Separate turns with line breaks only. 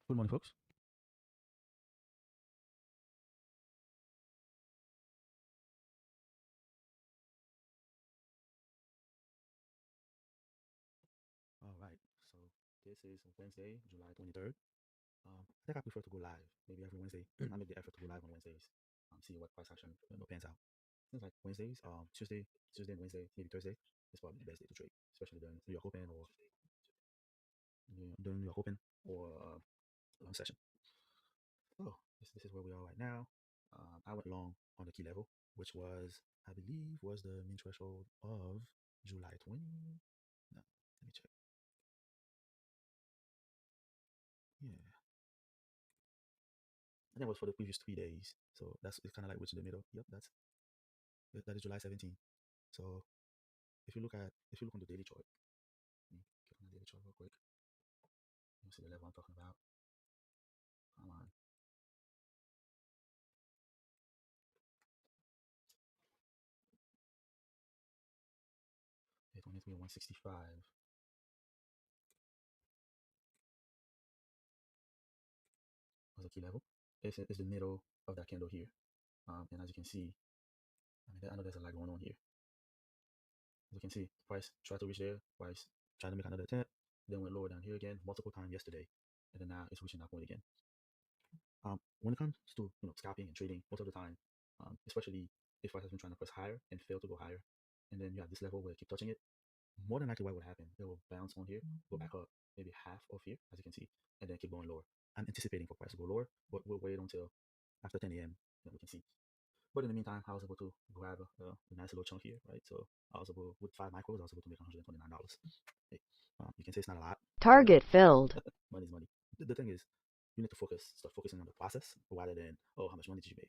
Good morning, folks. All right. So this is Wednesday, July 23rd. I think I prefer to go live. Maybe every Wednesday, I make the effort to go live on Wednesdays. See what price action pans out. Things like Wednesdays, Tuesday and Wednesday, maybe Thursday is probably the best day to trade, especially during New York Open or during New York Open or long session. So this is where we are right now. I went long on the key level, which was, I believe, was the mean threshold of July 20. No, let me check. Yeah, I think it was for the previous 3 days. So that's it's kind of like which in the middle. Yep, that is July 17. So if you look on the daily chart, let me click on the daily chart real quick. You see the level I'm talking about. Come on, okay, 23 165 was a key level. It's the middle of that candle here. And as you can see, I know there's a lot going on here. As you can see, price tried to reach there, price tried to make another attempt, then went lower down here again multiple times yesterday, and then now it's reaching that point again. When it comes to scalping and trading, most of the time, especially if price has been trying to press higher and fail to go higher, and then you have this level where you keep touching it, more than likely what would happen, it will bounce on here, go back up maybe half of here, as you can see, and then keep going lower. I'm anticipating for price to go lower, but we'll wait until after 10 a.m. and we can see. But in the meantime, I was able to grab a nice little chunk here, right? So I was able, with 5 micros, I was able to make $129. Hey, you can say it's not a lot.
Target filled.
Money's money. The thing is, you need to start focusing on the process rather than, oh, how much money did you make?